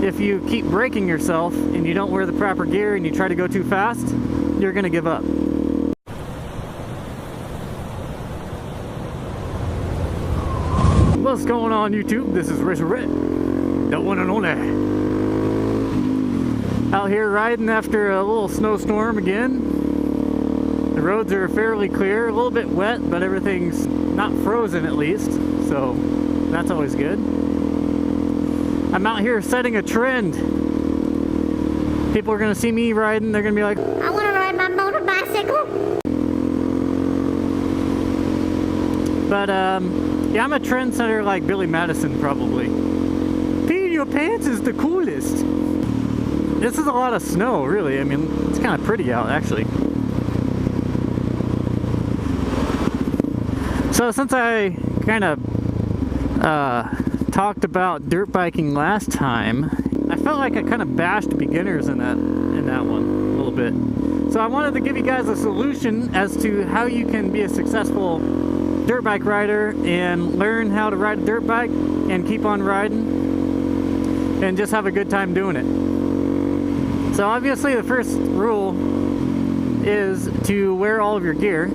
If you keep braking yourself and you don't wear the proper gear and you try to go too fast, you're going to give up. What's going on, YouTube? This is Racer Red, the one and only. Out here riding after a little snowstorm again. The roads are fairly clear, a little bit wet, but everything's not frozen at least, so that's always good. I'm out here setting a trend. People are gonna see me riding, they're gonna be like, I wanna ride my motorbicycle. But yeah, I'm a trendsetter like Billy Madison probably. Peeing your pants is the coolest. This is a lot of snow, really. I mean, it's kind of pretty out, actually. So since I kind of talked about dirt biking last time, I felt like I kind of bashed beginners in that one a little bit. So I wanted to give you guys a solution as to how you can be a successful dirt bike rider and learn how to ride a dirt bike and keep on riding and just have a good time doing it. So obviously the first rule is to wear all of your gear.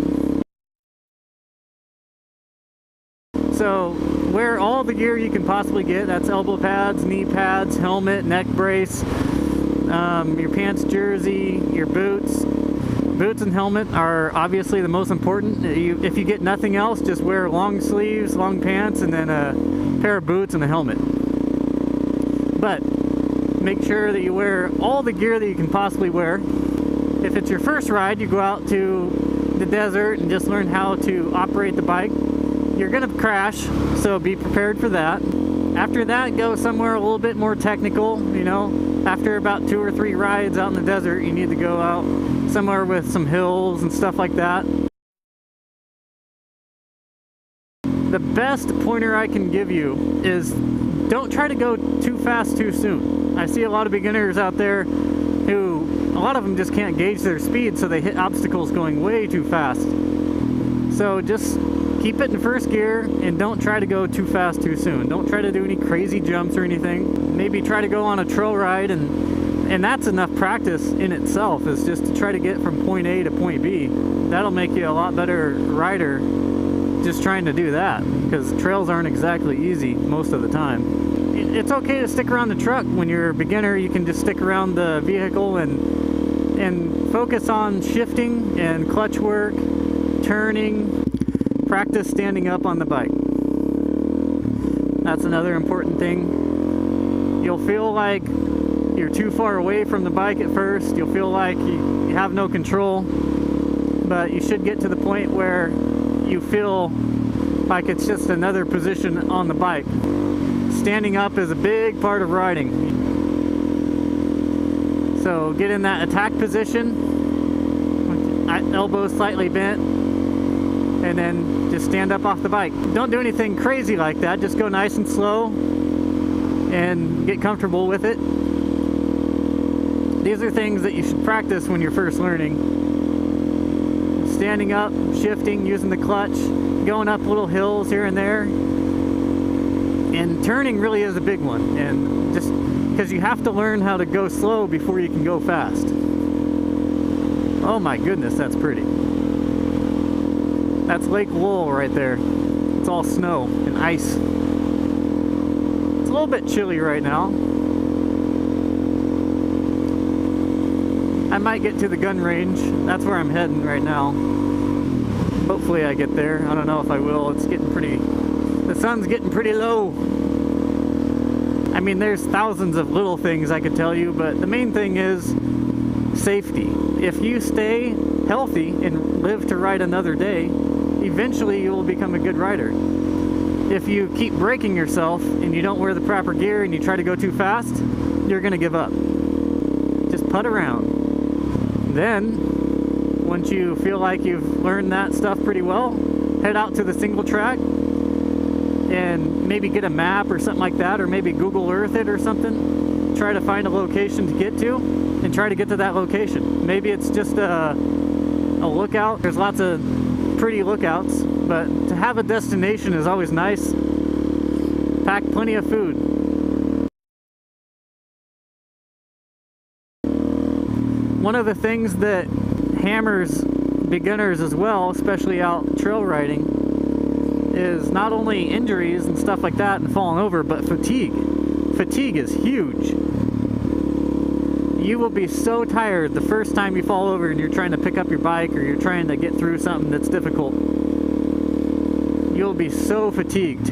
So wear all the gear you can possibly get. That's elbow pads, knee pads, helmet, neck brace, your pants, jersey, your boots. Boots and helmet are obviously the most important. If you get nothing else, just wear long sleeves, long pants, and then a pair of boots and a helmet. But make sure that you wear all the gear that you can possibly wear. If it's your first ride, you go out to the desert and just learn how to operate the bike. You're gonna crash, so be prepared for that. After that, go somewhere a little bit more technical, you know. After about 2 or 3 rides out in the desert, you need to go out somewhere with some hills and stuff like that. The best pointer I can give you is don't try to go too fast too soon. I see a lot of beginners out there who, a lot of them just can't gauge their speed, so they hit obstacles going way too fast. So just keep it in first gear and don't try to go too fast too soon. Don't try to do any crazy jumps or anything. Maybe try to go on a trail ride, and that's enough practice in itself, is just to try to get from point A to point B. That'll make you a lot better rider just trying to do that, because trails aren't exactly easy most of the time. It's okay to stick around the truck. When you're a beginner, you can just stick around the vehicle and focus on shifting and clutch work, turning, practice standing up on the bike. That's another important thing. You'll feel like you're too far away from the bike at first. You'll feel like you have no control, but you should get to the point where you feel like it's just another position on the bike. Standing up is a big part of riding. So get in that attack position, elbows slightly bent, and then just stand up off the bike. Don't do anything crazy like that. Just go nice and slow and get comfortable with it. These are things that you should practice when you're first learning. Standing up, shifting, using the clutch, going up little hills here and there. And turning really is a big one. And just because you have to learn how to go slow before you can go fast. Oh my goodness, that's pretty. That's Lake Lowell right there. It's all snow and ice. It's a little bit chilly right now. I might get to the gun range. That's where I'm heading right now. Hopefully I get there. I don't know if I will. It's getting pretty... The sun's getting pretty low. I mean, there's thousands of little things I could tell you, but the main thing is safety. If you stay healthy and live to ride another day, eventually you will become a good rider. If you keep braking yourself and you don't wear the proper gear and you try to go too fast, you're gonna give up. Just putt around. Then, once you feel like you've learned that stuff pretty well, head out to the single track and maybe get a map or something like that, or maybe Google Earth it or something. Try to find a location to get to and try to get to that location. Maybe it's just a lookout. There's lots of pretty lookouts, but to have a destination is always nice. Pack plenty of food. one of the things that hammers beginners as well, especially out trail riding, is not only injuries and stuff like that and falling over, but fatigue. Fatigue is huge. You will be so tired the first time you fall over and you're trying to pick up your bike or you're trying to get through something that's difficult. You'll be so fatigued.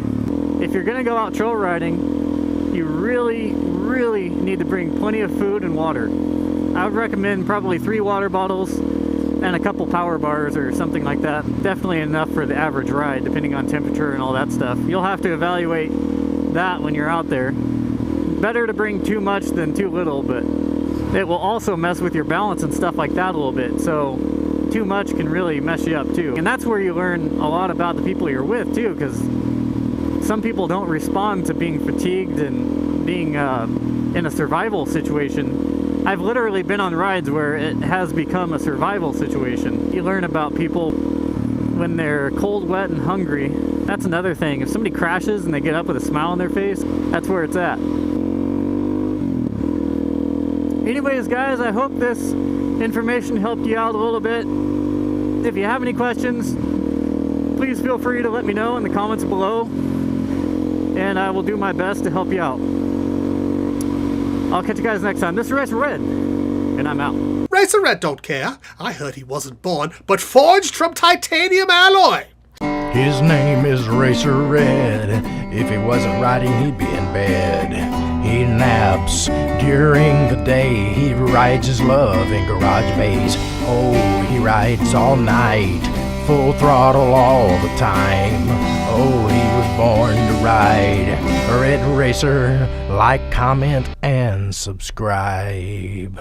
If you're going to go out trail riding, you really need to bring plenty of food and water. I would recommend probably 3 water bottles and a couple power bars or something like that. Definitely enough for the average ride, depending on temperature and all that stuff. You'll have to evaluate that when you're out there. Better to bring too much than too little, but it will also mess with your balance and stuff like that a little bit. So too much can really mess you up too. And that's where you learn a lot about the people you're with too, because some people don't respond to being fatigued and being in a survival situation. I've literally been on rides where it has become a survival situation. You learn about people when they're cold, wet, and hungry. That's another thing. If somebody crashes and they get up with a smile on their face, that's where it's at. Anyways, guys, I hope this information helped you out a little bit. If you have any questions, please feel free to let me know in the comments below, and I will do my best to help you out. I'll catch you guys next time. This is Racer Red, and I'm out. Racer Red don't care. I heard he wasn't born, but forged from titanium alloy. His name is Racer Red. If he wasn't riding, he'd be in bed. He naps during the day. He rides his love in garage bays. Oh, he rides all night, full throttle all the time. Oh, he was born to ride. Red Racer, like, comment, and subscribe.